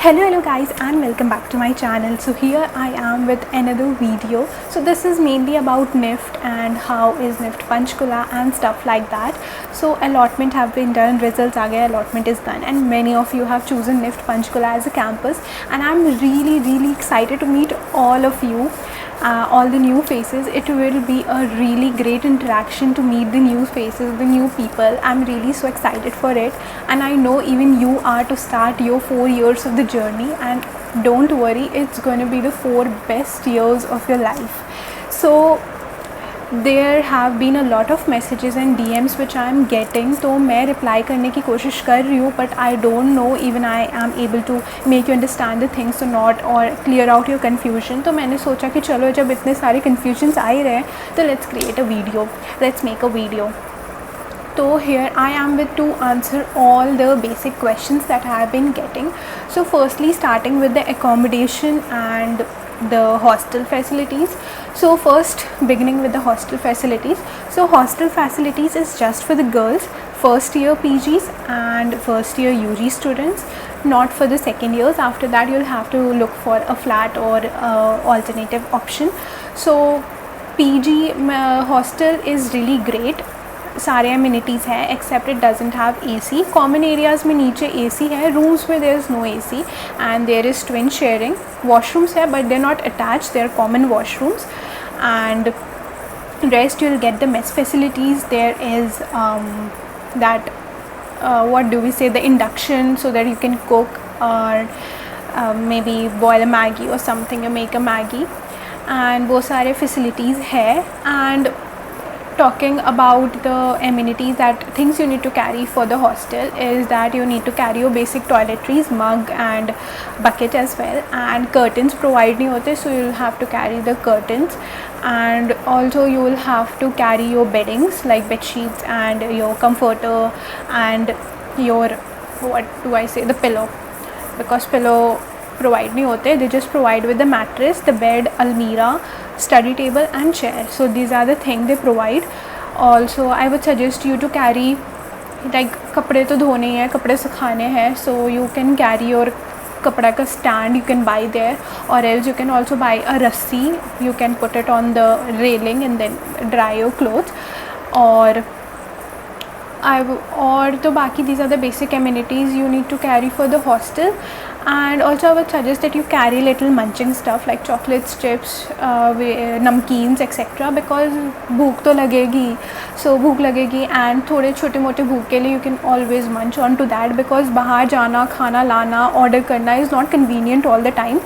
Hello guys, and welcome back to my channel. So here I am with another video. So this is mainly about NIFT and how is NIFT Panchkula and stuff like that. So allotment have been done, results aa gaye, allotment is done, and many of you have chosen NIFT Panchkula as a campus, and I'm really excited to meet all of you. All the new faces. It will be a really great interaction to meet the new faces, the new people. I'm really so excited for it, and I know even you are to start your 4 years of the journey. And don't worry, it's going to be the 4 best years of your life. So there have been a lot of messages and DMs which I am getting, तो मैं reply करने की कोशिश कर रही हूँ, but I don't know even I am able to make you understand the things or not, or clear out your confusion. तो मैंने सोचा कि चलो जब इतने सारे confusions आ ही रहे हैं तो let's create a video, let's make a video. So here I am with to answer all the basic questions that I have been getting. So firstly, starting with the accommodation and the hostel facilities. So first, beginning with the hostel facilities. So hostel facilities is just for the girls, first year PGs and first year UG students, not for the second years. After that you'll have to look for a flat or alternative option. So PG hostel is really great. सारे amenities है except it doesn't have AC. Common areas में नीचे AC है, rooms में there is no AC, and there is twin sharing. Washrooms है but they're not attached, they're common washrooms, and rest you'll get the mess facilities. There is that what do we say, the induction, so that you can cook or maybe boil a Maggie or something, or make a Maggie, and वो सारे facilities है. And talking about the amenities, that things you need to carry for the hostel is that you need to carry your basic toiletries, mug and bucket as well, and curtains provide नहीं होते, so you will have to carry the curtains. And also you will have to carry your beddings like bed sheets and your comforter and your, what do I say, the pillow, because pillow provide नहीं होते, they just provide with the mattress, the bed, almirah, study table and chair. So these are the things they provide. Also I would suggest you to carry, like, कपड़े तो धोने हैं, कपड़े सुखाने हैं, so you can carry your कपड़ा का stand, you can buy there, or else you can also buy a rassi, you can put it on the railing and then dry your clothes. और तो बाकी these are the basic amenities you need to carry for the hostel. And also I would suggest that you carry little munching stuff like chocolates, chips, namkeens etc, because भूख तो लगेगी, so भूख लगेगी, and थोड़े छोटे मोटे भूख के लिए you can always munch on to that, because बाहर जाना, खाना लाना, order करना is not convenient all the time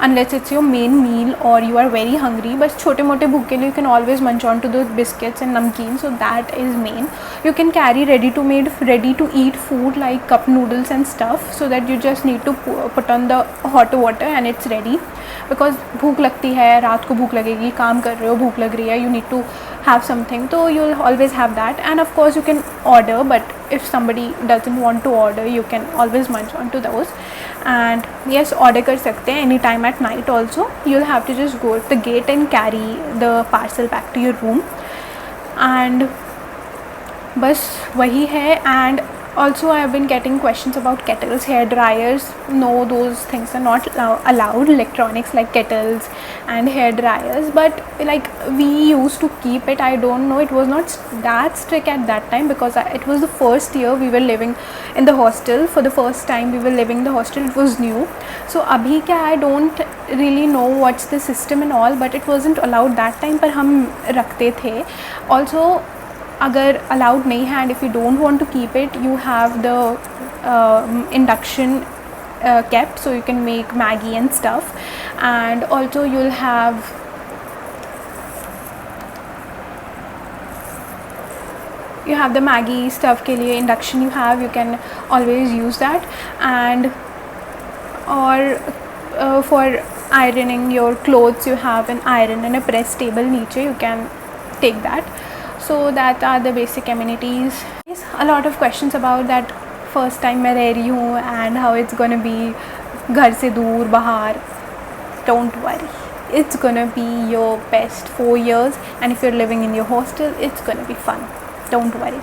unless it's your main meal or you are very hungry. बस छोटे मोटे भूख के लिए you can always munch on to those biscuits and namkeens, so that is main. You can carry ready to eat food like cup noodles and stuff, so that you just need to put on the hot water and it's ready, because भूख लगती है, रात को भूख लगेगी, काम कर रहे हो, भूख लग रही है, you need to have something, so you'll always have that. And of course you can order, but if somebody doesn't want to order, you can always munch on to those. And yes, order कर सकते हैं anytime at night also. You'll have to just go at the gate and carry the parcel back to your room, and बस वही है. And also I have been getting questions about kettles, hair dryers. No, those things are not allowed, electronics like kettles and hair dryers, but like we used to keep it. I don't know, it was not that strict at that time, because it was the first year we were living in the hostel. For the first time we were living in the hostel, it was new. So abhi kya, I don't really know what's the system and all, but it wasn't allowed that time, पर हम रखते थे. Also अगर allowed नहीं है, and if you don't want to keep it, you have the induction kept, so you can make Maggie and stuff. And also you'll have the Maggie stuff के लिए induction you can always use that. And or for ironing your clothes, you have an iron and a press table नीचे, you can take that. So that are the basic amenities. A lot of questions about that first time मैं रह रही हूँ and how it's gonna be घर से दूर बाहर. Don't worry, it's gonna be your best 4 years, and if you're living in your hostel, it's gonna be fun. Don't worry.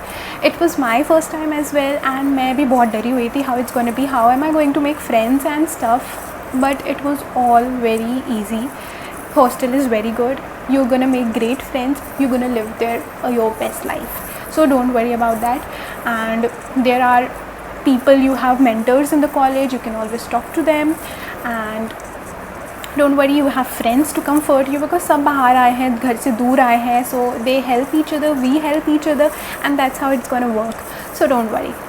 It was my first time as well and मैं भी बहुत डरी हुई थी how it's gonna be, how am I going to make friends and stuff, but it was all very easy. Hostel is very good. You're gonna make great friends. You're gonna live there your best life. So don't worry about that. And there are people, you have mentors in the college. You can always talk to them. And don't worry, you have friends to comfort you because सब बाहर आए हैं, घर से दूर आए हैं. So they help each other. We help each other, and that's how it's gonna work. So don't worry.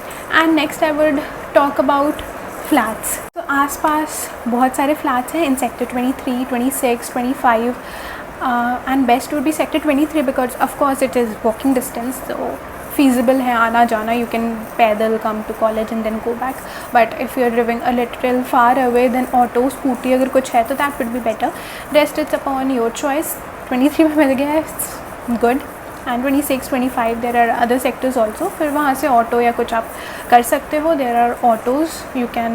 And next I would talk about flats. तो आस पास बहुत सारे फ्लैट्स हैं in sector 23, 26, 25 and best would be sector 23 because of course it is walking distance, तो feasible है आना जाना. You can पैदल come to college and then go back. But if you're living a little far away, then auto, scooty अगर कुछ है तो that would be better. Rest it's upon your choice. 23 में मिल गया है, it's good. And 26, 25 there are other sectors also. फिर वहाँ से ऑटो या कुछ आप कर सकते हो. There are autos, you can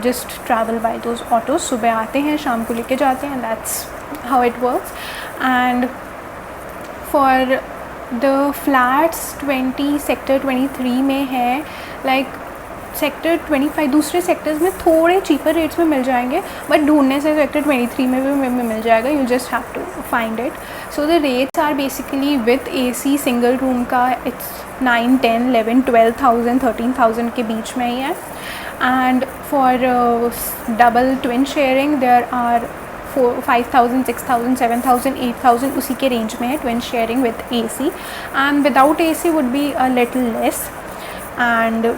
just travel by those autos. सुबह आते हैं, शाम को लेके जाते हैं, and that's how it works. And for the flats 20 sector 23 में है, like सेक्टर 25 दूसरे सेक्टर्स में थोड़े चीपर रेट्स में मिल जाएंगे, बट ढूंढने से सेक्टर 23 में भी मिल जाएगा. You just have to find it. So the rates are basically with AC single room का इट्स 9, 10, 11, 12,000, 13,000 के बीच में ही है. And for double twin sharing there are 5,000, 6,000, 7,000, 8,000 उसी के रेंज में है twin sharing with AC. And without AC would be a little less. And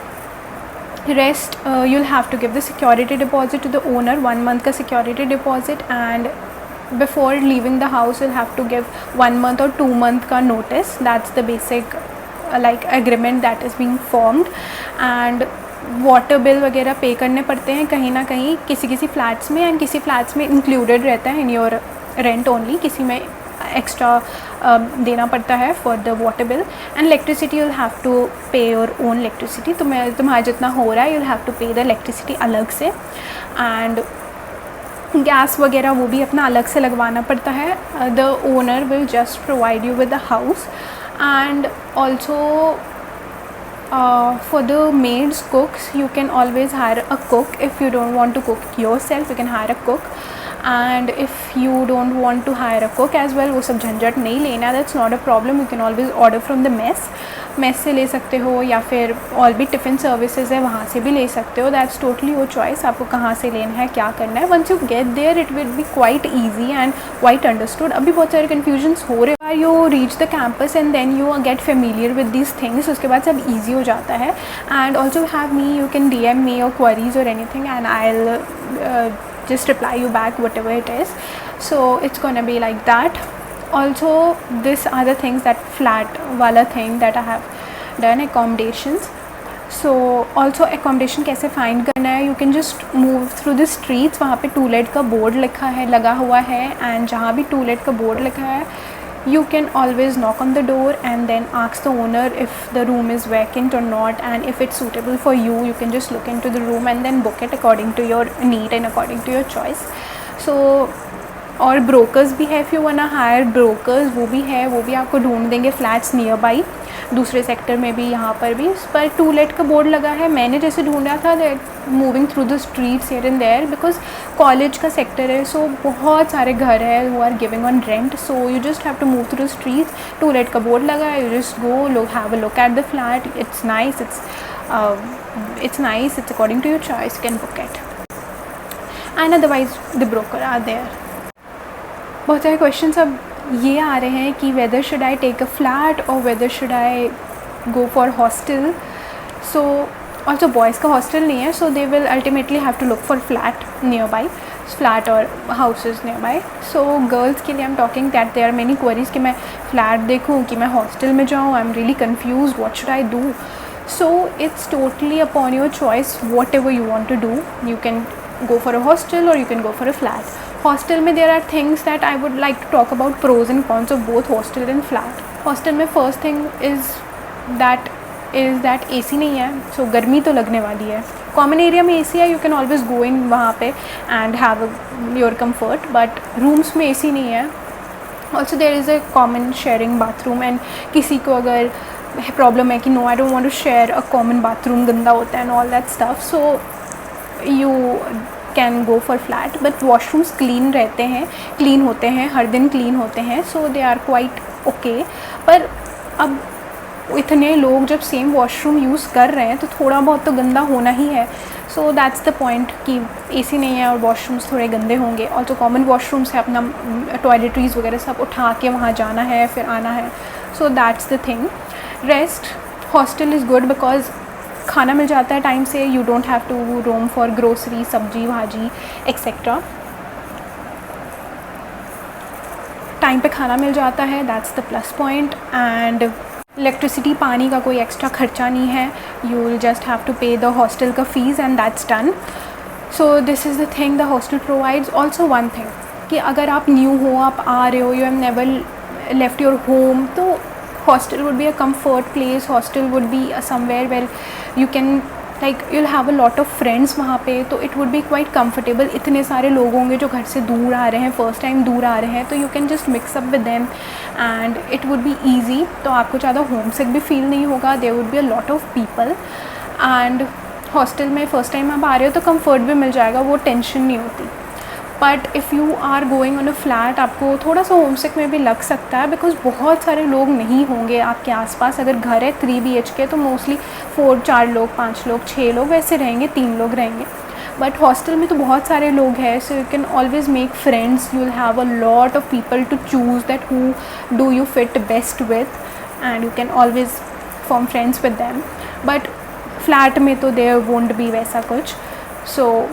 rest you'll have to give the security deposit to the owner, 1 month ka security deposit, and before leaving the house you'll have to give 1 month or 2 month ka notice. That's the basic like agreement that is being formed. And water bill वगैरह पे करने पड़ते हैं कहीं ना कहीं किसी किसी फ्लैट्स में, एंड किसी फ्लैट्स में इंक्लूडेड रहता है इन योर रेंट ओनली, किसी में एक्स्ट्रा देना पड़ता है for the water bill. And electricity you'll have to pay your own electricity. तुम्हारा जितना हो रहा है you'll have to pay the electricity अलग से. एंड गैस वगैरह वो भी अपना अलग से लगवाना पड़ता है. The owner will just provide you with the house. And also for the maids, cooks, you can always hire a cook. If you don't want to cook yourself, you can hire a cook. And if you don't want to hire a cook as well, वो सब झंझट नहीं लेना, that's not a problem. You can always order from the mess से ले सकते हो, या फिर और भी टिफ़िन सर्विसेज है वहाँ से भी ले सकते हो. दैट्स टोटली योर चॉइस, आपको कहाँ से लेना है, क्या करना है. Once you get there it will be quite easy and quite understood. अभी बहुत सारे कन्फ्यूजन्स हो रहे हैं. You reach the campus and then you get familiar with these things, उसके बाद सब ईजी हो जाता है. And also have me, you can DM me your queries or anything and I'll just reply you back whatever it is. So it's gonna be like that. Also these are the things, that flat wala thing that I have done, accommodations. So also accommodation कैसे find करना है, you can just move through the streets. वहाँ पे to let का board लिखा है, लगा हुआ है, and जहाँ भी टू लेट का बोर्ड लिखा है you can always knock on the door and then ask the owner if the room is vacant or not, and if it's suitable for you, you can just look into the room and then book it according to your need and according to your choice. So और brokers भी है, if you want hire brokers, वो भी है, वो भी आपको ढूंढ देंगे फ्लैट्स नियर बाई दूसरे सेक्टर में भी, यहाँ पर भी. पर टू लेट का बोर्ड लगा है. मैंने जैसे ढूंढा था that moving through the streets here and there, because college का सेक्टर है, सो बहुत सारे घर है who are giving on rent. So you just have to move through the streets. To let का बोर्ड लगा है, you just go, look, have a look at the flat. It's nice, it's according to your choice, you can book it. And otherwise the broker are there. बहुत सारे questions अब ये आ रहे हैं कि whether should I take a flat और whether should I go for hostel. So also boys का hostel नहीं है, so they will ultimately have to look for flat nearby, flat और houses nearby. So girls के लिए I am talking that there are many queries कि मैं flat देखूँ कि मैं हॉस्टल में जाऊँ. I am really confuse, what should I do. So it's totally upon your choice, whatever you want to do. You can go for a hostel or you can go for a flat. Hostel में there are things that I would like to talk about, pros and cons of both hostel and flat. Hostel में first thing is that AC नहीं है, so गर्मी तो लगने वाली है. Common area में AC है, you can always go in वहाँ पे and have your comfort, but rooms में AC नहीं है. Also there is a common sharing bathroom, and किसी को अगर प्रॉब्लम है कि no I don't want to share a common bathroom, गंदा होता है and all that stuff, so you can go for flat. But washrooms clean रहते हैं, क्लीन होते हैं, हर दिन क्लीन होते हैं, सो दे आर क्वाइट ओके. पर अब इतने लोग जब सेम वॉशरूम यूज़ कर रहे हैं तो थोड़ा बहुत तो गंदा होना ही है. सो दैट्स द पॉइंट कि एसी नहीं है और वॉशरूम्स थोड़े गंदे होंगे. और तो कॉमन वॉशरूम्स है, अपना टॉयलेटरीज वगैरह सब उठा के वहाँ जाना है फिर आना है. So that's the thing. Rest hostel is good because खाना मिल जाता है टाइम से. You don't have to roam for grocery, सब्जी भाजी एक्सेट्रा. टाइम पे खाना मिल जाता है, that's the plus point. And electricity, पानी का कोई एक्स्ट्रा खर्चा नहीं है. You will just have to pay the hostel का fees and that's done. So this is the thing the hostel provides. Also one thing कि अगर आप न्यू हो, आप आ रहे हो, you have never left your home, तो hostel would be a comfort place. Hostel would be somewhere where you can like you'll have a lot of friends वहाँ पे, तो it would be quite comfortable. इतने सारे लोग होंगे जो घर से दूर आ रहे हैं, फर्स्ट टाइम दूर आ रहे हैं, तो you can just mix up with them and it would be easy. तो आपको ज़्यादा होम सिक भी फील नहीं होगा. there would be a lot of people and hostel में फ़र्स्ट टाइम आप आ रहे हो तो कंफर्ट भी मिल जाएगा, वो टेंशन नहीं होती. But if you are going on a flat, आपको थोड़ा सा होम सिक में भी लग सकता है बिकॉज बहुत सारे लोग नहीं होंगे आपके आसपास. अगर घर है 3 BHK तो मोस्टली 4 लोग, 5 लोग, 6 लोग वैसे रहेंगे, 3 लोग रहेंगे. बट हॉस्टल में तो बहुत सारे लोग हैं, so you can always make friends. You will have a lot of people to choose that who do you fit best with and you can always form friends with them. But flat में तो there won't be वैसा कुछ. सो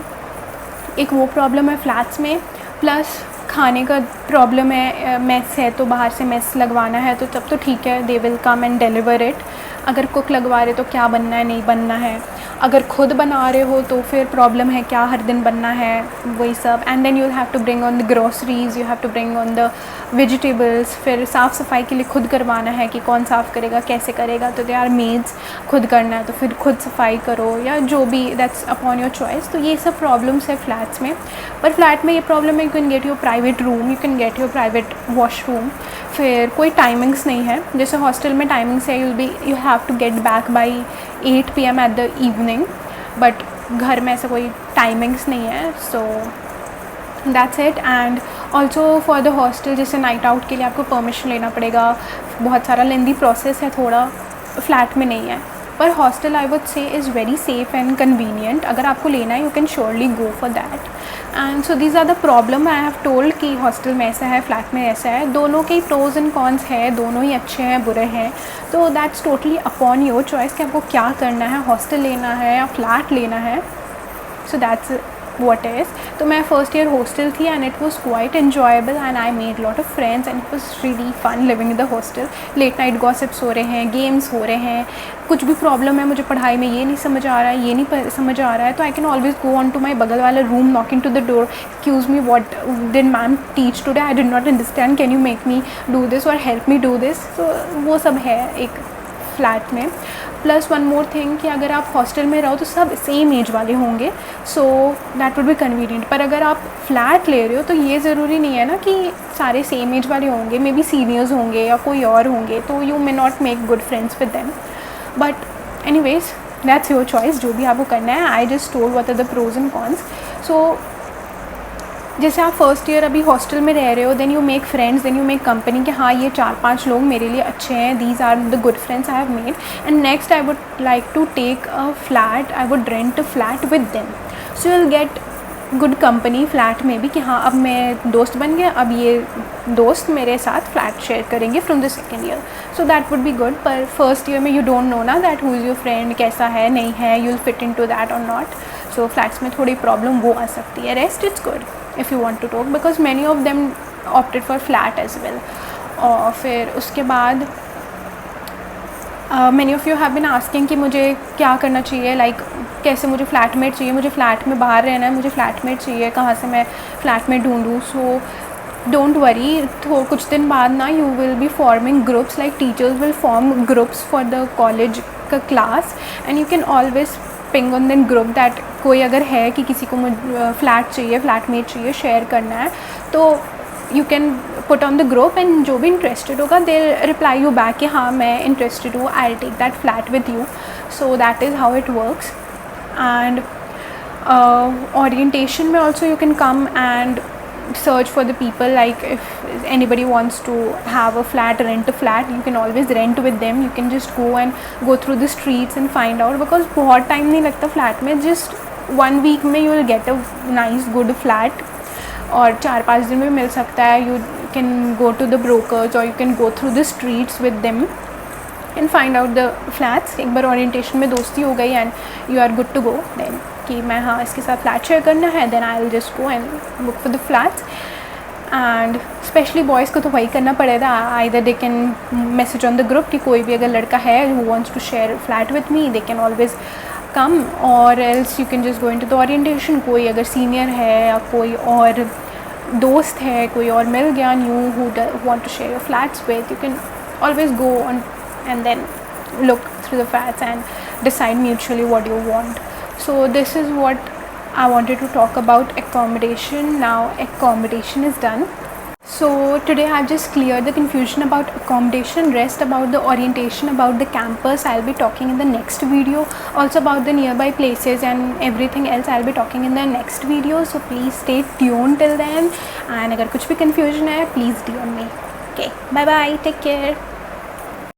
एक वो problem है flats में. Plus खाने का प्रॉब्लम है. मेस है तो बाहर से मेस लगवाना है तो तब तो ठीक है, they will come and deliver it. अगर कुक लगवा रहे तो क्या बनना है, नहीं बनना है. अगर खुद बना रहे हो तो फिर प्रॉब्लम है क्या हर दिन बनना है, वही सब. And then you have to bring on the groceries, you have to bring on the vegetables. फिर साफ़ सफाई के लिए खुद करवाना है कि कौन साफ़ करेगा, कैसे करेगा, तो दे आर मेड्स. खुद करना है तो फिर खुद सफाई करो या जो भी, दैट्स अपॉन योर चॉइस. तो ये सब प्रॉब्लम्स है फ्लैट्स में. पर फ्लैट में ये प्रॉब्लम है, you can get your private room, you can get your private washroom. फिर कोई टाइमिंग्स नहीं है. जैसे हॉस्टल में टाइमिंग्स है, you have to get back by 8 PM at the evening. बट घर में ऐसा कोई टाइमिंग्स नहीं है. So that's it. And also for the hostel, जैसे नाइट आउट के लिए आपको परमिशन लेना पड़ेगा. बहुत सारा लेंदी प्रोसेस है, थोड़ा फ्लैट में नहीं है. पर hostel I would say is very safe and convenient. अगर आपको लेना है you can surely go for that. And so these are the problem I have told कि हॉस्टल में ऐसा है, फ्लैट में ऐसा है. दोनों के प्रोज एंड कॉन्स है, दोनों ही अच्छे हैं बुरे हैं. तो that's totally upon your choice कि आपको क्या करना है, हॉस्टल लेना है या फ्लैट लेना है. So that's what is. तो मैं फर्स्ट ईयर हॉस्टल थी and it was quite enjoyable and I made lot of friends and it was really fun living in the hostel. Late night gossips हो रहे हैं, games हो रहे हैं. कुछ भी प्रॉब्लम है, मुझे पढ़ाई में ये नहीं समझ आ रहा है, ये नहीं समझ आ रहा है, तो I can always go on to my बगल वाला room, knock in to the door, excuse me what did ma'am teach today, I did not understand, can you make me do this और हेल्प मी डू दिस. तो वो सब है एक flat में. Plus one more thing कि अगर आप हॉस्टल में रहो तो सब सेम एज वाले होंगे, सो दैट वुड बी कन्वीनियंट. पर अगर आप फ्लैट ले रहे हो तो ये ज़रूरी नहीं है ना कि सारे सेम एज वाले होंगे. मे बी सीनियर्स होंगे या कोई और होंगे, तो you may not make good friends with them. But anyways that's your choice, जो भी आपको करना है. I just told what are the pros and cons. So जैसे आप फर्स्ट ईयर अभी हॉस्टल में रह रहे हो, then you make friends, then you make company कि हाँ ये 4-5 लोग मेरे लिए अच्छे हैं, these are the good friends I have made. And next I would like to take a flat, I would rent a flat with them. So you will get good company flat में भी कि हाँ अब मैं दोस्त बन गया, अब ये दोस्त मेरे साथ फ्लैट शेयर करेंगे from the second year. So that would be good. पर फर्स्ट ईयर में यू डोंट नो ना that who is your friend, कैसा है नहीं है, you will fit in to that और नॉट. सो फ्लैट्स में थोड़ी प्रॉब्लम वो आ सकती है. Rest it's good if you want to talk because many of them opted for flat as well. और फिर उसके बाद many of you have been asking कि मुझे क्या करना चाहिए, लाइक कैसे मुझे फ्लैटमेट चाहिए, मुझे फ्लैट में बाहर रहना है, मुझे फ्लैटमेट चाहिए, कहाँ से मैं फ्लैटमेट ढूंढूँ. सो डोंट वरी, तो कुछ दिन बाद ना you will be forming groups, like teachers will form groups for the college का class and you can always ping on then group that कोई अगर है कि किसी को फ्लैट चाहिए, फ्लैटमेट चाहिए, शेयर करना है, तो you can put on the group, and जो भी interested होगा they'll reply you back कि हाँ मैं interested हूँ, I'll take that flat with you. So that is how it works. And orientation में also you can come and search for the people, like if anybody wants to have a flat, rent a flat, you can always rent with them. You can just go and go through the streets and find out, because बहुत time नहीं लगता flat में, just 1 week में you will get a nice good flat, और 4-5 दिन में मिल सकता है. You can go to the brokers or you can go through the streets with them and find out the flats. एक बार orientation में दोस्ती हो गई and you are good to go, then कि मैं हाँ इसके साथ फ्लैट शेयर करना है, then I'll just go and book for the flats. And especially boys को तो वही करना पड़ेगा. Either they can message on the group कि कोई भी अगर लड़का है who wants to share a flat with me, they can always come, or else you can just go into the orientation. कोई अगर senior है या कोई और दोस्त है, कोई और मिल गया new who want to share your flats with, you can always go on and then look through the flats and decide mutually what you want. So this is what I wanted to talk about accommodation. Now accommodation is done. So today I've just cleared the confusion about accommodation. Rest about the orientation, about the campus, I'll be talking in the next video. Also about the nearby places and everything else I'll be talking in the next video. So please stay tuned till then. And अगर कुछ भी confusion है, please DM me. Okay, bye bye, take care.